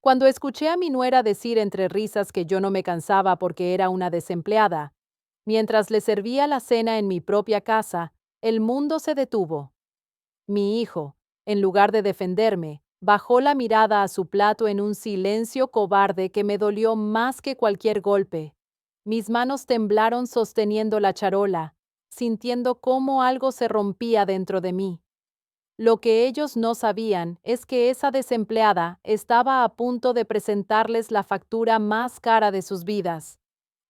Cuando escuché a mi nuera decir entre risas que yo no me cansaba porque era una desempleada, mientras le servía la cena en mi propia casa, el mundo se detuvo. Mi hijo, en lugar de defenderme, bajó la mirada a su plato en un silencio cobarde que me dolió más que cualquier golpe. Mis manos temblaron sosteniendo la charola, sintiendo cómo algo se rompía dentro de mí. Lo que ellos no sabían es que esa desempleada estaba a punto de presentarles la factura más cara de sus vidas.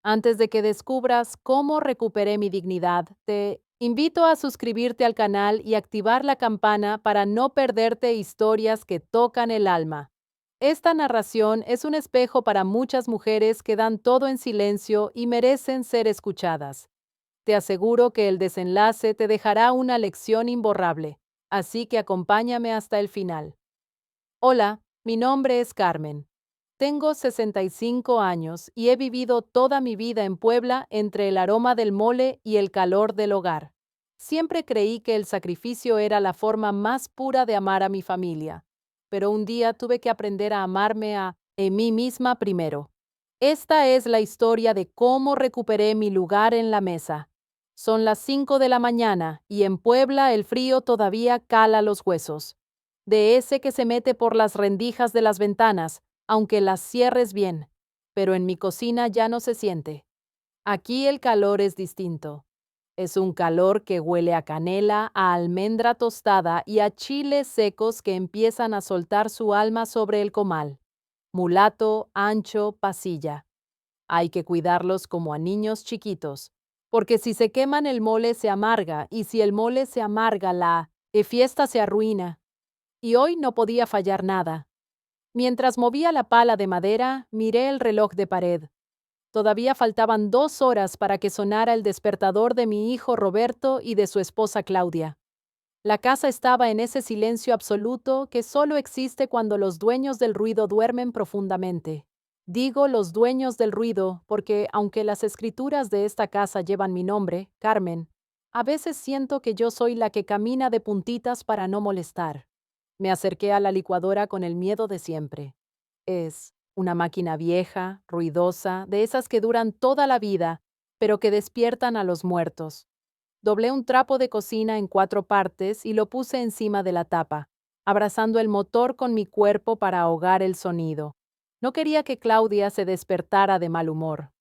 Antes de que descubras cómo recuperé mi dignidad, te invito a suscribirte al canal y activar la campana para no perderte historias que tocan el alma. Esta narración es un espejo para muchas mujeres que dan todo en silencio y merecen ser escuchadas. Te aseguro que el desenlace te dejará una lección imborrable, así que acompáñame hasta el final. Hola, mi nombre es Carmen. Tengo 65 años y he vivido toda mi vida en Puebla entre el aroma del mole y el calor del hogar. Siempre creí que el sacrificio era la forma más pura de amar a mi familia, pero un día tuve que aprender a amarme a mí misma primero. Esta es la historia de cómo recuperé mi lugar en la mesa. Son las 5 de la mañana y en Puebla el frío todavía cala los huesos. De ese que se mete por las rendijas de las ventanas, aunque las cierres bien, pero en mi cocina ya no se siente. Aquí el calor es distinto. Es un calor que huele a canela, a almendra tostada y a chiles secos que empiezan a soltar su alma sobre el comal. Mulato, ancho, pasilla. Hay que cuidarlos como a niños chiquitos, porque si se queman el mole se amarga, y si el mole se amarga la fiesta se arruina. Y hoy no podía fallar nada. Mientras movía la pala de madera, miré el reloj de pared. Todavía faltaban 2 horas para que sonara el despertador de mi hijo Roberto y de su esposa Claudia. La casa estaba en ese silencio absoluto que solo existe cuando los dueños del ruido duermen profundamente. Digo los dueños del ruido porque, aunque las escrituras de esta casa llevan mi nombre, Carmen, a veces siento que yo soy la que camina de puntitas para no molestar. Me acerqué a la licuadora con el miedo de siempre. Es una máquina vieja, ruidosa, de esas que duran toda la vida, pero que despiertan a los muertos. Doblé un trapo de cocina en 4 partes y lo puse encima de la tapa, abrazando el motor con mi cuerpo para ahogar el sonido. No quería que Claudia se despertara de mal humor.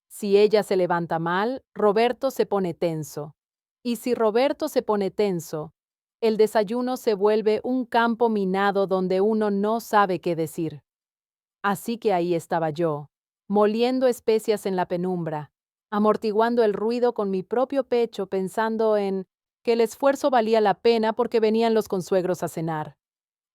Si ella se levanta mal, Roberto se pone tenso. Y si Roberto se pone tenso, el desayuno se vuelve un campo minado donde uno no sabe qué decir. Así que ahí estaba yo, moliendo especias en la penumbra, amortiguando el ruido con mi propio pecho, pensando en que el esfuerzo valía la pena porque venían los consuegros a cenar.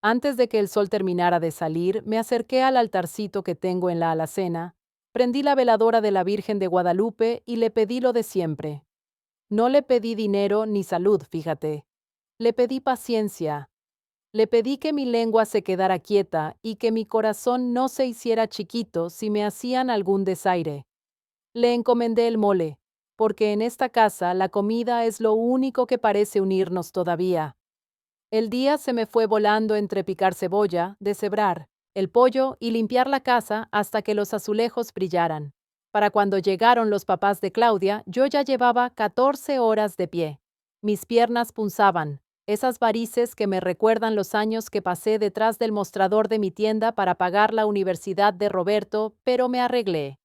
Antes de que el sol terminara de salir, me acerqué al altarcito que tengo en la alacena, prendí la veladora de la Virgen de Guadalupe y le pedí lo de siempre. No le pedí dinero ni salud, fíjate. Le pedí paciencia. Le pedí que mi lengua se quedara quieta y que mi corazón no se hiciera chiquito si me hacían algún desaire. Le encomendé el mole, porque en esta casa la comida es lo único que parece unirnos todavía. El día se me fue volando entre picar cebolla, deshebrar el pollo y limpiar la casa hasta que los azulejos brillaran. Para cuando llegaron los papás de Claudia, yo ya llevaba 14 horas de pie. Mis piernas punzaban, esas varices que me recuerdan los años que pasé detrás del mostrador de mi tienda para pagar la universidad de Roberto, pero me arreglé.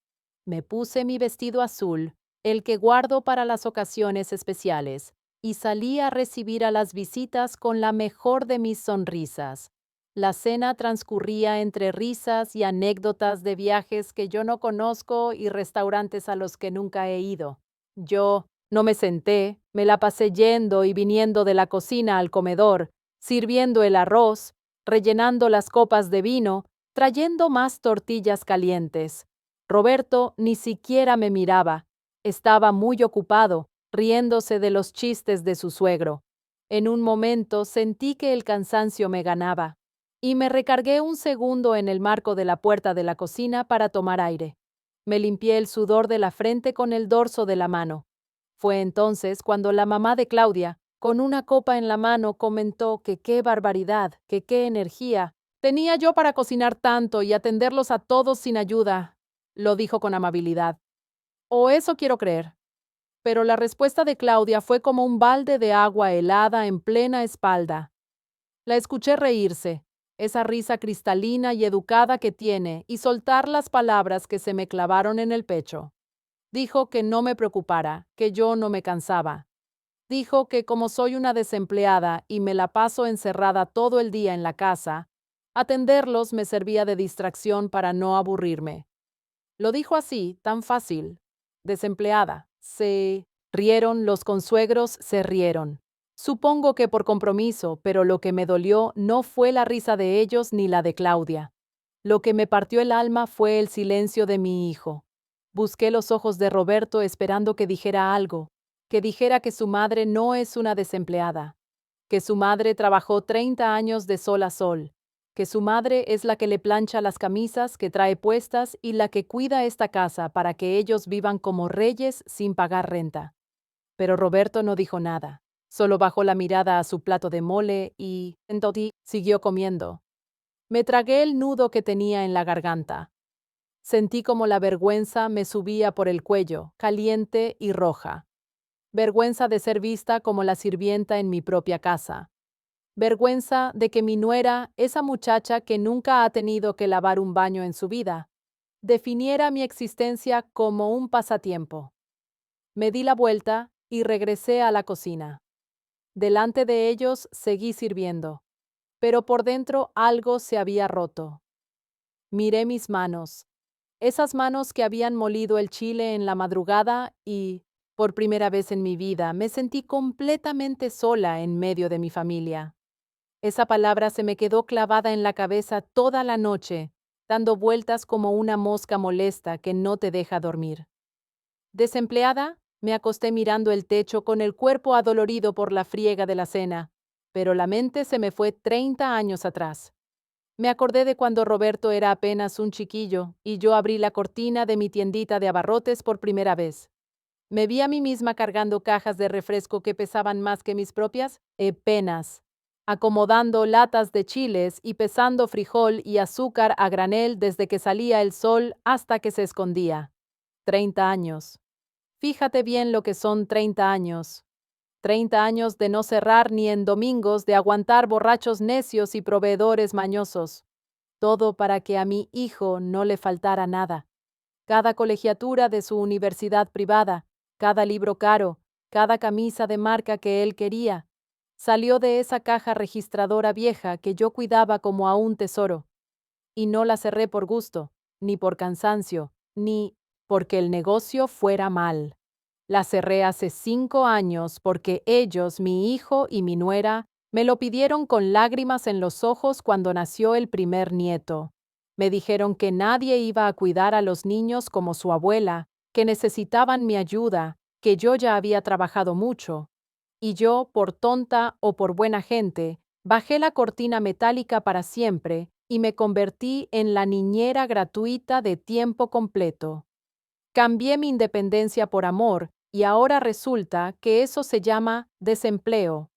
Me puse mi vestido azul, el que guardo para las ocasiones especiales, y salí a recibir a las visitas con la mejor de mis sonrisas. La cena transcurría entre risas y anécdotas de viajes que yo no conozco y restaurantes a los que nunca he ido. Yo no me senté, me la pasé yendo y viniendo de la cocina al comedor, sirviendo el arroz, rellenando las copas de vino, trayendo más tortillas calientes. Roberto ni siquiera me miraba. Estaba muy ocupado, riéndose de los chistes de su suegro. En un momento sentí que el cansancio me ganaba, y me recargué un segundo en el marco de la puerta de la cocina para tomar aire. Me limpié el sudor de la frente con el dorso de la mano. Fue entonces cuando la mamá de Claudia, con una copa en la mano, comentó que qué barbaridad, que qué energía. Tenía yo para cocinar tanto y atenderlos a todos sin ayuda, lo dijo con amabilidad. O eso quiero creer. Pero la respuesta de Claudia fue como un balde de agua helada en plena espalda. La escuché reírse, esa risa cristalina y educada que tiene, y soltar las palabras que se me clavaron en el pecho. Dijo que no me preocupara, que yo no me cansaba. Dijo que como soy una desempleada y me la paso encerrada todo el día en la casa, atenderlos me servía de distracción para no aburrirme. Lo dijo así, tan fácil. Desempleada. Se rieron, los consuegros se rieron. Supongo que por compromiso, pero lo que me dolió no fue la risa de ellos ni la de Claudia. Lo que me partió el alma fue el silencio de mi hijo. Busqué los ojos de Roberto esperando que dijera algo, que dijera que su madre no es una desempleada, que su madre trabajó 30 años de sol a sol, que su madre es la que le plancha las camisas que trae puestas y la que cuida esta casa para que ellos vivan como reyes sin pagar renta. Pero Roberto no dijo nada, solo bajó la mirada a su plato de mole y, entonces, siguió comiendo. Me tragué el nudo que tenía en la garganta. Sentí como la vergüenza me subía por el cuello, caliente y roja. Vergüenza de ser vista como la sirvienta en mi propia casa. Vergüenza de que mi nuera, esa muchacha que nunca ha tenido que lavar un baño en su vida, definiera mi existencia como un pasatiempo. Me di la vuelta y regresé a la cocina. Delante de ellos seguí sirviendo, pero por dentro algo se había roto. Miré mis manos, esas manos que habían molido el chile en la madrugada y, por primera vez en mi vida, me sentí completamente sola en medio de mi familia. Esa palabra se me quedó clavada en la cabeza toda la noche, dando vueltas como una mosca molesta que no te deja dormir. Desempleada, me acosté mirando el techo con el cuerpo adolorido por la friega de la cena, pero la mente se me fue 30 años atrás. Me acordé de cuando Roberto era apenas un chiquillo y yo abrí la cortina de mi tiendita de abarrotes por primera vez. Me vi a mí misma cargando cajas de refresco que pesaban más que mis propias penas, acomodando latas de chiles y pesando frijol y azúcar a granel desde que salía el sol hasta que se escondía. 30 años. Fíjate bien lo que son 30 años. 30 años de no cerrar ni en domingos, de aguantar borrachos necios y proveedores mañosos. Todo para que a mi hijo no le faltara nada. Cada colegiatura de su universidad privada, cada libro caro, cada camisa de marca que él quería, salió de esa caja registradora vieja que yo cuidaba como a un tesoro. Y no la cerré por gusto, ni por cansancio, ni porque el negocio fuera mal. La cerré hace 5 años porque ellos, mi hijo y mi nuera, me lo pidieron con lágrimas en los ojos cuando nació el primer nieto. Me dijeron que nadie iba a cuidar a los niños como su abuela, que necesitaban mi ayuda, que yo ya había trabajado mucho. Y yo, por tonta o por buena gente, bajé la cortina metálica para siempre y me convertí en la niñera gratuita de tiempo completo. Cambié mi independencia por amor y ahora resulta que eso se llama desempleo.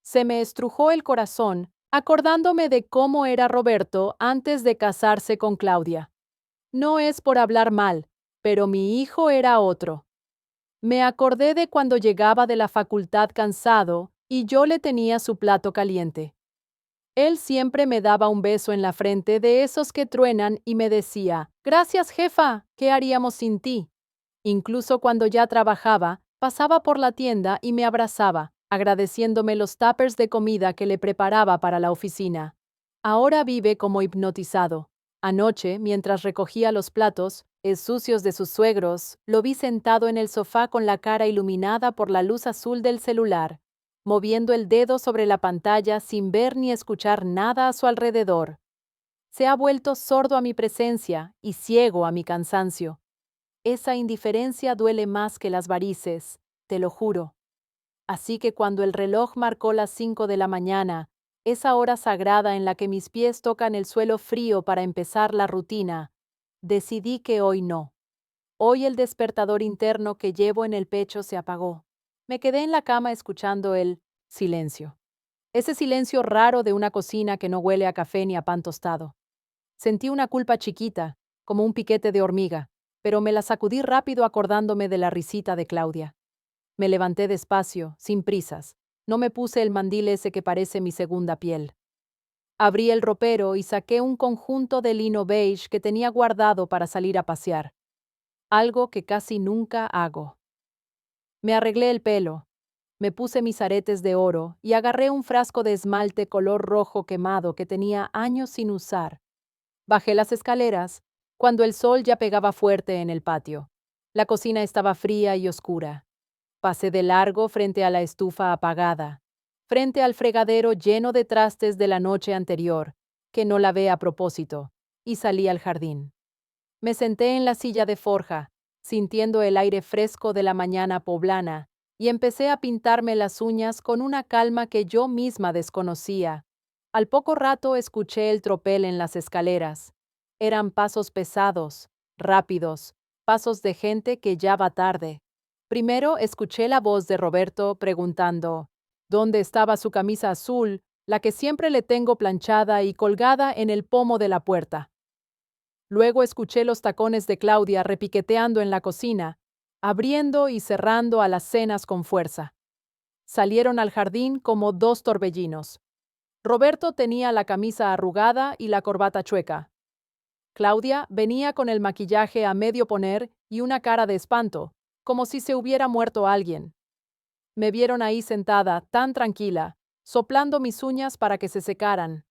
Se me estrujó el corazón acordándome de cómo era Roberto antes de casarse con Claudia. No es por hablar mal, pero mi hijo era otro. Me acordé de cuando llegaba de la facultad cansado y yo le tenía su plato caliente. Él siempre me daba un beso en la frente de esos que truenan y me decía, «Gracias, jefa, ¿qué haríamos sin ti?». Incluso cuando ya trabajaba, pasaba por la tienda y me abrazaba, agradeciéndome los tuppers de comida que le preparaba para la oficina. Ahora vive como hipnotizado. Anoche, mientras recogía los platos, sucios de sus suegros, lo vi sentado en el sofá con la cara iluminada por la luz azul del celular, moviendo el dedo sobre la pantalla sin ver ni escuchar nada a su alrededor. Se ha vuelto sordo a mi presencia y ciego a mi cansancio. Esa indiferencia duele más que las varices, te lo juro. Así que cuando el reloj marcó las 5 de la mañana, esa hora sagrada en la que mis pies tocan el suelo frío para empezar la rutina, decidí que hoy no. Hoy el despertador interno que llevo en el pecho se apagó. Me quedé en la cama escuchando el silencio. Ese silencio raro de una cocina que no huele a café ni a pan tostado. Sentí una culpa chiquita, como un piquete de hormiga, pero me la sacudí rápido acordándome de la risita de Claudia. Me levanté despacio, sin prisas. No me puse el mandil ese que parece mi segunda piel. Abrí el ropero y saqué un conjunto de lino beige que tenía guardado para salir a pasear. Algo que casi nunca hago. Me arreglé el pelo, me puse mis aretes de oro y agarré un frasco de esmalte color rojo quemado que tenía años sin usar. Bajé las escaleras, cuando el sol ya pegaba fuerte en el patio. La cocina estaba fría y oscura. Pasé de largo frente a la estufa apagada, frente al fregadero lleno de trastes de la noche anterior, que no lavé a propósito, y salí al jardín. Me senté en la silla de forja, sintiendo el aire fresco de la mañana poblana, y empecé a pintarme las uñas con una calma que yo misma desconocía. Al poco rato escuché el tropel en las escaleras. Eran pasos pesados, rápidos, pasos de gente que ya va tarde. Primero escuché la voz de Roberto preguntando, ¿dónde estaba su camisa azul, la que siempre le tengo planchada y colgada en el pomo de la puerta? Luego escuché los tacones de Claudia repiqueteando en la cocina, abriendo y cerrando alacenas con fuerza. Salieron al jardín como dos torbellinos. Roberto tenía la camisa arrugada y la corbata chueca. Claudia venía con el maquillaje a medio poner y una cara de espanto, como si se hubiera muerto alguien. Me vieron ahí sentada, tan tranquila, soplando mis uñas para que se secaran.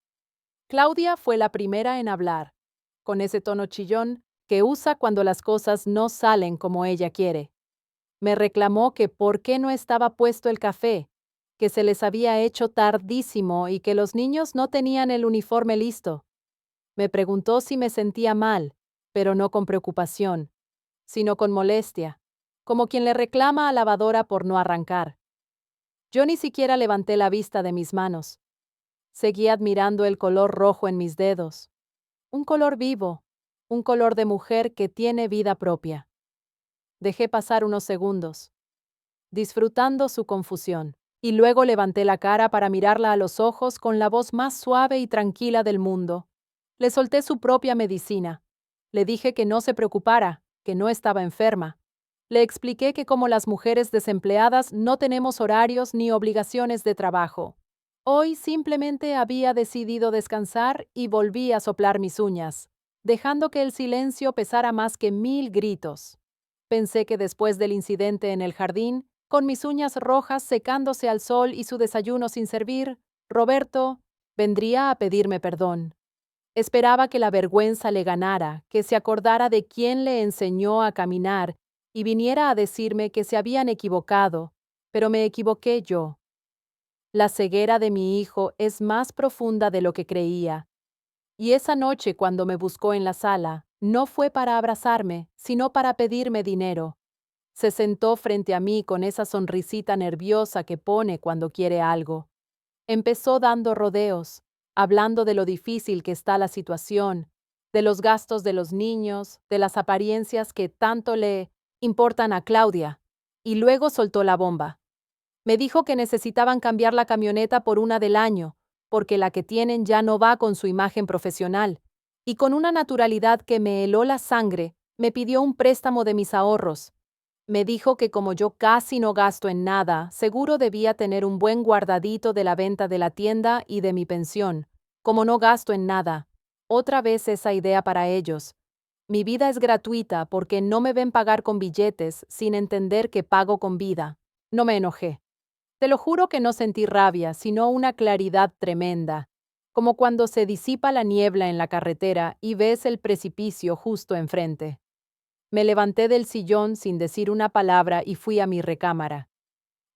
Claudia fue la primera en hablar, con ese tono chillón que usa cuando las cosas no salen como ella quiere. Me reclamó que por qué no estaba puesto el café, que se les había hecho tardísimo y que los niños no tenían el uniforme listo. Me preguntó si me sentía mal, pero no con preocupación, sino con molestia, como quien le reclama a la lavadora por no arrancar. Yo ni siquiera levanté la vista de mis manos. Seguí admirando el color rojo en mis dedos. Un color vivo, un color de mujer que tiene vida propia. Dejé pasar unos segundos, disfrutando su confusión, y luego levanté la cara para mirarla a los ojos con la voz más suave y tranquila del mundo. Le solté su propia medicina. Le dije que no se preocupara, que no estaba enferma. Le expliqué que como las mujeres desempleadas no tenemos horarios ni obligaciones de trabajo. Hoy simplemente había decidido descansar y volví a soplar mis uñas, dejando que el silencio pesara más que 1000 gritos. Pensé que después del incidente en el jardín, con mis uñas rojas secándose al sol y su desayuno sin servir, Roberto vendría a pedirme perdón. Esperaba que la vergüenza le ganara, que se acordara de quién le enseñó a caminar y viniera a decirme que se habían equivocado, pero me equivoqué yo. La ceguera de mi hijo es más profunda de lo que creía. Y esa noche cuando me buscó en la sala, no fue para abrazarme, sino para pedirme dinero. Se sentó frente a mí con esa sonrisita nerviosa que pone cuando quiere algo. Empezó dando rodeos, hablando de lo difícil que está la situación, de los gastos de los niños, de las apariencias que tanto le importan a Claudia, y luego soltó la bomba. Me dijo que necesitaban cambiar la camioneta por una del año, porque la que tienen ya no va con su imagen profesional, y con una naturalidad que me heló la sangre, me pidió un préstamo de mis ahorros. Me dijo que como yo casi no gasto en nada, seguro debía tener un buen guardadito de la venta de la tienda y de mi pensión. Como no gasto en nada. Otra vez esa idea para ellos. Mi vida es gratuita porque no me ven pagar con billetes sin entender que pago con vida. No me enojé. Te lo juro que no sentí rabia, sino una claridad tremenda, como cuando se disipa la niebla en la carretera y ves el precipicio justo enfrente. Me levanté del sillón sin decir una palabra y fui a mi recámara.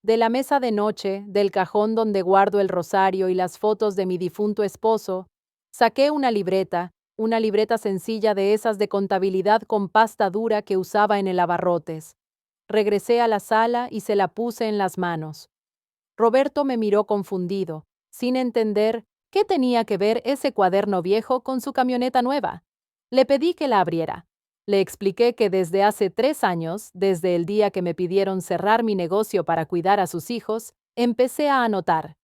De la mesa de noche, del cajón donde guardo el rosario y las fotos de mi difunto esposo, saqué una libreta sencilla de esas de contabilidad con pasta dura que usaba en el abarrotes. Regresé a la sala y se la puse en las manos. Roberto me miró confundido, sin entender qué tenía que ver ese cuaderno viejo con su camioneta nueva. Le pedí que la abriera. Le expliqué que desde hace 3 años, desde el día que me pidieron cerrar mi negocio para cuidar a sus hijos, empecé a anotar.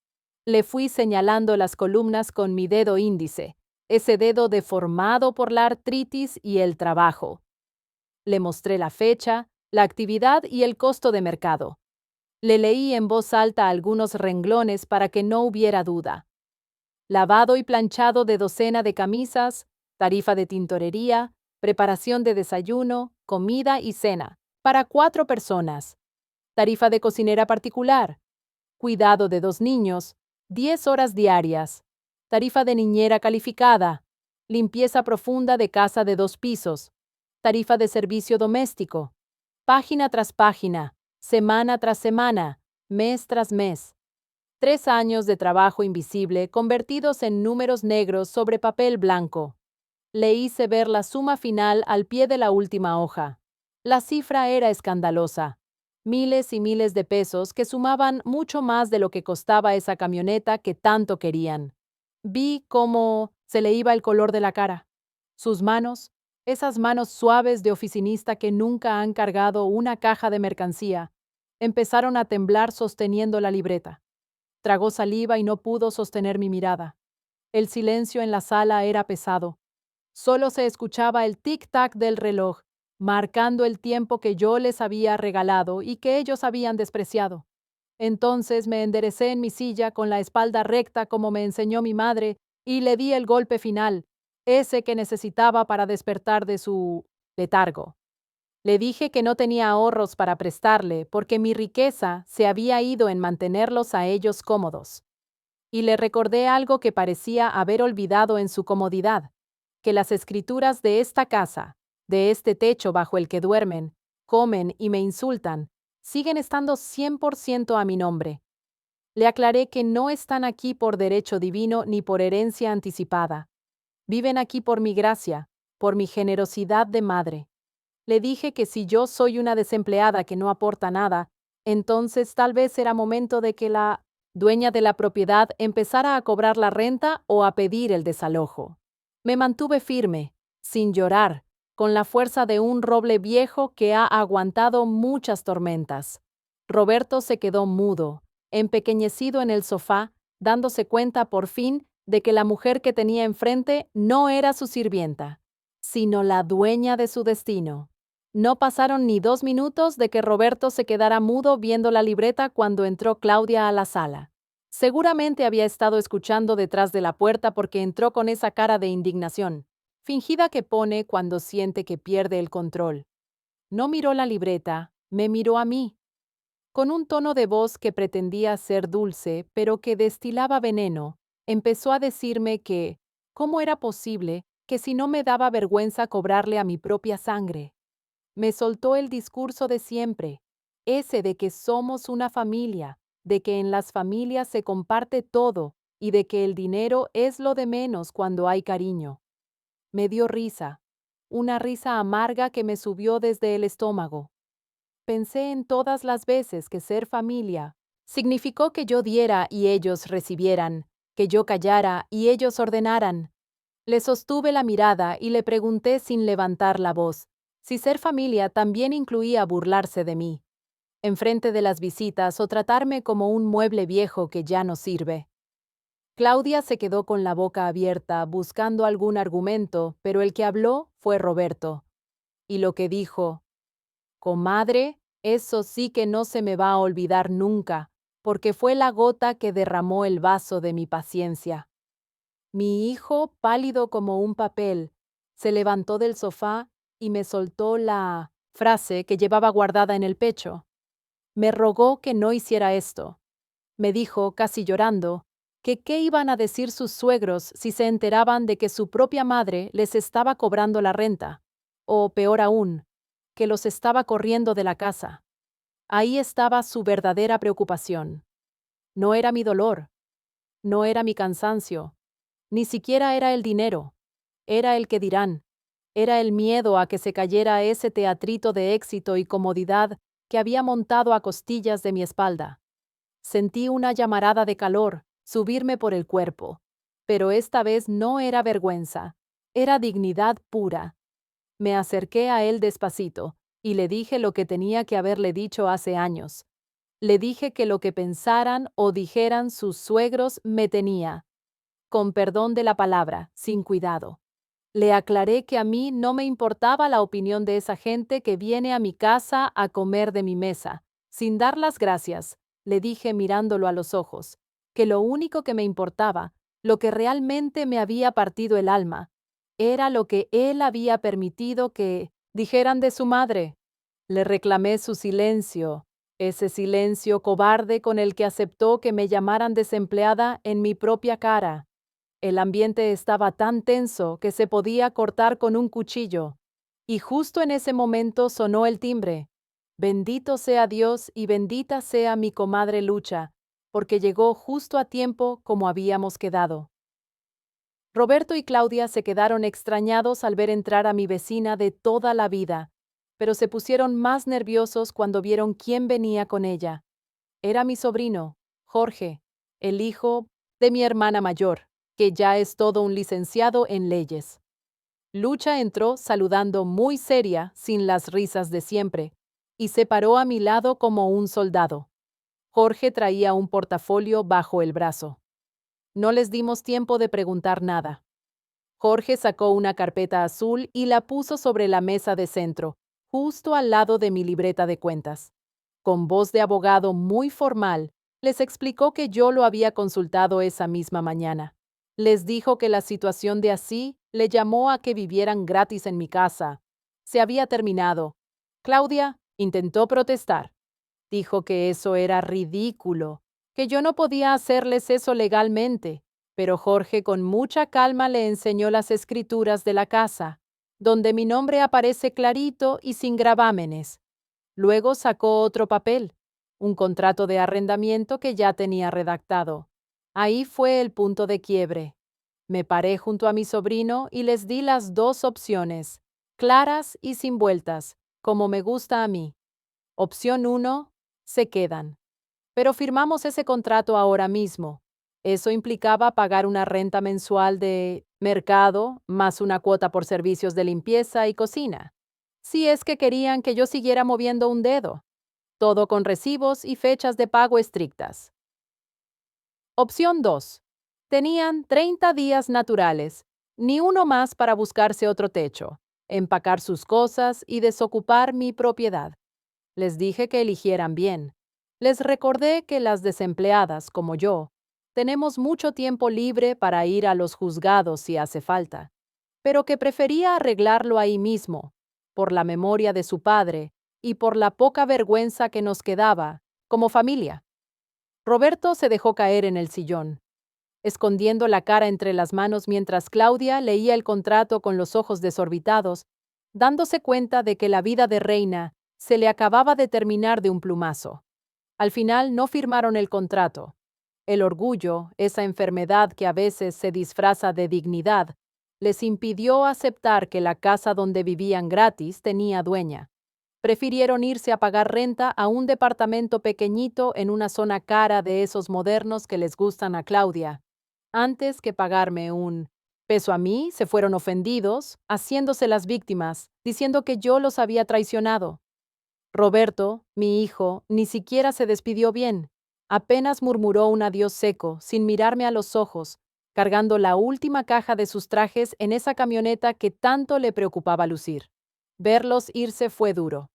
Le fui señalando las columnas con mi dedo índice, ese dedo deformado por la artritis y el trabajo. Le mostré la fecha, la actividad y el costo de mercado. Le leí en voz alta algunos renglones para que no hubiera duda. Lavado y planchado de docena de camisas, tarifa de tintorería, preparación de desayuno, comida y cena, para 4 personas. Tarifa de cocinera particular, cuidado de 2 niños, 10 horas diarias. Tarifa de niñera calificada, limpieza profunda de casa de 2 pisos. Tarifa de servicio doméstico, página tras página, semana tras semana, mes tras mes. 3 años de trabajo invisible convertidos en números negros sobre papel blanco. Le hice ver la suma final al pie de la última hoja. La cifra era escandalosa. Miles y miles de pesos que sumaban mucho más de lo que costaba esa camioneta que tanto querían. Vi cómo se le iba el color de la cara. Sus manos, esas manos suaves de oficinista que nunca han cargado una caja de mercancía, empezaron a temblar sosteniendo la libreta. Tragó saliva y no pudo sostener mi mirada. El silencio en la sala era pesado. Solo se escuchaba el tic-tac del reloj, marcando el tiempo que yo les había regalado y que ellos habían despreciado. Entonces me enderecé en mi silla con la espalda recta como me enseñó mi madre y le di el golpe final, ese que necesitaba para despertar de su letargo. Le dije que no tenía ahorros para prestarle porque mi riqueza se había ido en mantenerlos a ellos cómodos. Y le recordé algo que parecía haber olvidado en su comodidad, que las escrituras de esta casa, de este techo bajo el que duermen, comen y me insultan, siguen estando 100% a mi nombre. Le aclaré que no están aquí por derecho divino ni por herencia anticipada. Viven aquí por mi gracia, por mi generosidad de madre. Le dije que si yo soy una desempleada que no aporta nada, entonces tal vez era momento de que la dueña de la propiedad empezara a cobrar la renta o a pedir el desalojo. Me mantuve firme, sin llorar, con la fuerza de un roble viejo que ha aguantado muchas tormentas. Roberto se quedó mudo, empequeñecido en el sofá, dándose cuenta por fin de que la mujer que tenía enfrente no era su sirvienta, sino la dueña de su destino. No pasaron ni 2 minutos de que Roberto se quedara mudo viendo la libreta cuando entró Claudia a la sala. Seguramente había estado escuchando detrás de la puerta porque entró con esa cara de indignación, fingida que pone cuando siente que pierde el control. No miró la libreta, me miró a mí. Con un tono de voz que pretendía ser dulce, pero que destilaba veneno, empezó a decirme que, ¿cómo era posible que si no me daba vergüenza cobrarle a mi propia sangre? Me soltó el discurso de siempre, ese de que somos una familia, de que en las familias se comparte todo y de que el dinero es lo de menos cuando hay cariño. Me dio risa, una risa amarga que me subió desde el estómago. Pensé en todas las veces que ser familia significó que yo diera y ellos recibieran, que yo callara y ellos ordenaran. Le sostuve la mirada y le pregunté sin levantar la voz si ser familia también incluía burlarse de mí, enfrente de las visitas o tratarme como un mueble viejo que ya no sirve. Claudia se quedó con la boca abierta buscando algún argumento, pero el que habló fue Roberto. Y lo que dijo: comadre, eso sí que no se me va a olvidar nunca, porque fue la gota que derramó el vaso de mi paciencia. Mi hijo, pálido como un papel, se levantó del sofá y me soltó la frase que llevaba guardada en el pecho. Me rogó que no hiciera esto. Me dijo, casi llorando, que qué iban a decir sus suegros si se enteraban de que su propia madre les estaba cobrando la renta, o peor aún, que los estaba corriendo de la casa. Ahí estaba su verdadera preocupación. No era mi dolor, no era mi cansancio, ni siquiera era el dinero, era el que dirán, era el miedo a que se cayera ese teatrito de éxito y comodidad que había montado a costillas de mi espalda. Sentí una llamarada de calor subirme por el cuerpo, pero esta vez no era vergüenza, era dignidad pura. Me acerqué a él despacito y le dije lo que tenía que haberle dicho hace años. Le dije que lo que pensaran o dijeran sus suegros me tenía, con perdón de la palabra, sin cuidado. Le aclaré que a mí no me importaba la opinión de esa gente que viene a mi casa a comer de mi mesa. Sin dar las gracias, le dije mirándolo a los ojos, que lo único que me importaba, lo que realmente me había partido el alma, era lo que él había permitido que dijeran de su madre. Le reclamé su silencio, ese silencio cobarde con el que aceptó que me llamaran desempleada en mi propia cara. El ambiente estaba tan tenso que se podía cortar con un cuchillo. Y justo en ese momento sonó el timbre. Bendito sea Dios y bendita sea mi comadre Lucha, porque llegó justo a tiempo como habíamos quedado. Roberto y Claudia se quedaron extrañados al ver entrar a mi vecina de toda la vida, pero se pusieron más nerviosos cuando vieron quién venía con ella. Era mi sobrino, Jorge, el hijo de mi hermana mayor, que ya es todo un licenciado en leyes. Lucha entró saludando muy seria, sin las risas de siempre, y se paró a mi lado como un soldado. Jorge traía un portafolio bajo el brazo. No les dimos tiempo de preguntar nada. Jorge sacó una carpeta azul y la puso sobre la mesa de centro, justo al lado de mi libreta de cuentas. Con voz de abogado muy formal, les explicó que yo lo había consultado esa misma mañana. Les dijo que la situación de así le llamó a que vivieran gratis en mi casa. Se había terminado. Claudia intentó protestar. Dijo que eso era ridículo, que yo no podía hacerles eso legalmente, pero Jorge con mucha calma le enseñó las escrituras de la casa, donde mi nombre aparece clarito y sin gravámenes. Luego sacó otro papel, un contrato de arrendamiento que ya tenía redactado. Ahí fue el punto de quiebre. Me paré junto a mi sobrino y les di las dos opciones, claras y sin vueltas, como me gusta a mí. Opción 1, se quedan. Pero firmamos ese contrato ahora mismo. Eso implicaba pagar una renta mensual de mercado más una cuota por servicios de limpieza y cocina. Si es que querían que yo siguiera moviendo un dedo. Todo con recibos y fechas de pago estrictas. Opción 2. Tenían 30 días naturales, ni uno más para buscarse otro techo, empacar sus cosas y desocupar mi propiedad. Les dije que eligieran bien. Les recordé que las desempleadas, como yo, tenemos mucho tiempo libre para ir a los juzgados si hace falta, pero que prefería arreglarlo ahí mismo, por la memoria de su padre y por la poca vergüenza que nos quedaba, como familia. Roberto se dejó caer en el sillón, escondiendo la cara entre las manos mientras Claudia leía el contrato con los ojos desorbitados, dándose cuenta de que la vida de Reina se le acababa de terminar de un plumazo. Al final no firmaron el contrato. El orgullo, esa enfermedad que a veces se disfraza de dignidad, les impidió aceptar que la casa donde vivían gratis tenía dueña. Prefirieron irse a pagar renta a un departamento pequeñito en una zona cara de esos modernos que les gustan a Claudia. Antes que pagarme un peso a mí, se fueron ofendidos, haciéndose las víctimas, diciendo que yo los había traicionado. Roberto, mi hijo, ni siquiera se despidió bien. Apenas murmuró un adiós seco, sin mirarme a los ojos, cargando la última caja de sus trajes en esa camioneta que tanto le preocupaba lucir. Verlos irse fue duro.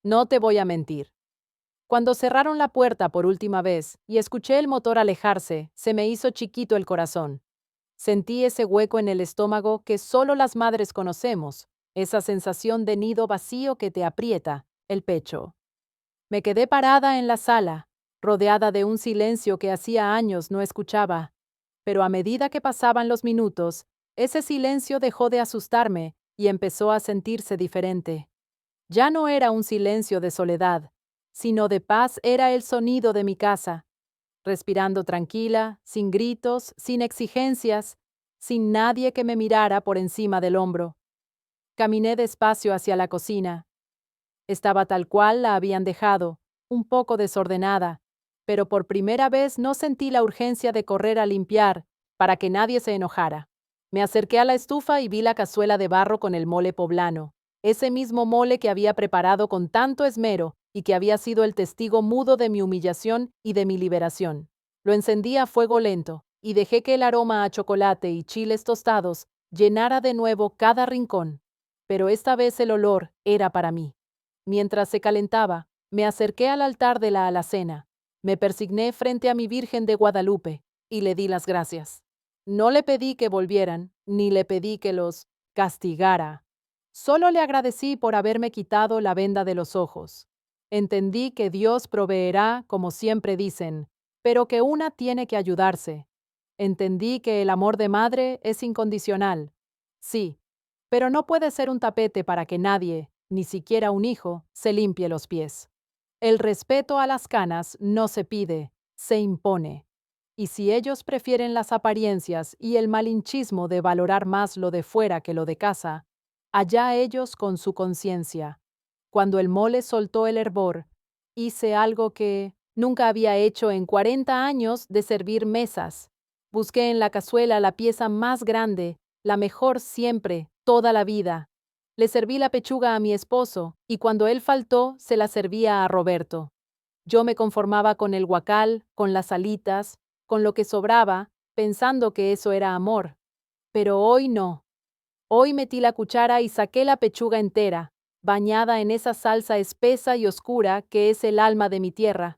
No te voy a mentir. Cuando cerraron la puerta por última vez y escuché el motor alejarse, se me hizo chiquito el corazón. Sentí ese hueco en el estómago que solo las madres conocemos, esa sensación de nido vacío que te aprieta el pecho. Me quedé parada en la sala, rodeada de un silencio que hacía años no escuchaba, pero a medida que pasaban los minutos, ese silencio dejó de asustarme y empezó a sentirse diferente. Ya no era un silencio de soledad, sino de paz era el sonido de mi casa, respirando tranquila, sin gritos, sin exigencias, sin nadie que me mirara por encima del hombro. Caminé despacio hacia la cocina. Estaba tal cual la habían dejado, un poco desordenada, pero por primera vez no sentí la urgencia de correr a limpiar, para que nadie se enojara. Me acerqué a la estufa y vi la cazuela de barro con el mole poblano, ese mismo mole que había preparado con tanto esmero y que había sido el testigo mudo de mi humillación y de mi liberación. Lo encendí a fuego lento y dejé que el aroma a chocolate y chiles tostados llenara de nuevo cada rincón. Pero esta vez el olor era para mí. Mientras se calentaba, me acerqué al altar de la alacena, me persigné frente a mi Virgen de Guadalupe y le di las gracias. No le pedí que volvieran, ni le pedí que los castigara. Solo le agradecí por haberme quitado la venda de los ojos. Entendí que Dios proveerá, como siempre dicen, pero que una tiene que ayudarse. Entendí que el amor de madre es incondicional. Sí, pero no puede ser un tapete para que nadie, ni siquiera un hijo, se limpie los pies. El respeto a las canas no se pide, se impone. Y si ellos prefieren las apariencias y el malinchismo de valorar más lo de fuera que lo de casa, allá ellos con su conciencia. Cuando el mole soltó el hervor, hice algo que nunca había hecho en 40 años de servir mesas. Busqué en la cazuela la pieza más grande, la mejor siempre, toda la vida. Le serví la pechuga a mi esposo, y cuando él faltó, se la servía a Roberto. Yo me conformaba con el guacal, con las alitas, con lo que sobraba, pensando que eso era amor. Pero hoy no. Hoy metí la cuchara y saqué la pechuga entera, bañada en esa salsa espesa y oscura que es el alma de mi tierra.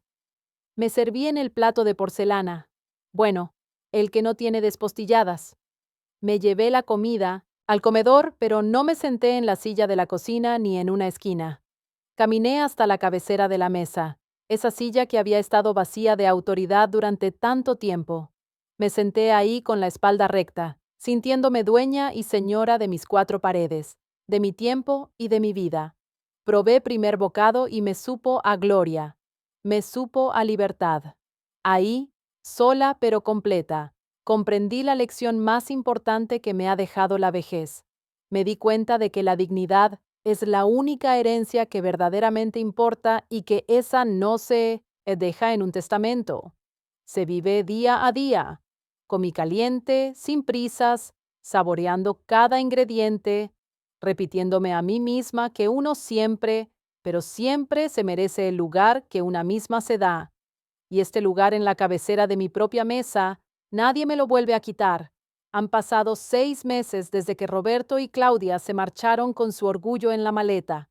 Me serví en el plato de porcelana. Bueno, el que no tiene despostilladas. Me llevé la comida al comedor, pero no me senté en la silla de la cocina ni en una esquina. Caminé hasta la cabecera de la mesa, esa silla que había estado vacía de autoridad durante tanto tiempo. Me senté ahí con la espalda recta, sintiéndome dueña y señora de mis cuatro paredes, de mi tiempo y de mi vida. Probé primer bocado y me supo a gloria, me supo a libertad. Ahí, sola pero completa, comprendí la lección más importante que me ha dejado la vejez. Me di cuenta de que la dignidad es la única herencia que verdaderamente importa y que esa no se deja en un testamento. Se vive día a día, comí caliente, sin prisas, saboreando cada ingrediente, repitiéndome a mí misma que uno siempre, pero siempre se merece el lugar que una misma se da. Y este lugar en la cabecera de mi propia mesa, nadie me lo vuelve a quitar. Han pasado 6 meses desde que Roberto y Claudia se marcharon con su orgullo en la maleta.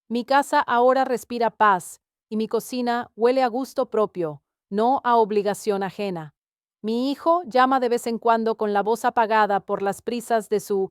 Mi casa ahora respira paz y mi cocina huele a gusto propio, no a obligación ajena. Mi hijo llama de vez en cuando con la voz apagada por las prisas de su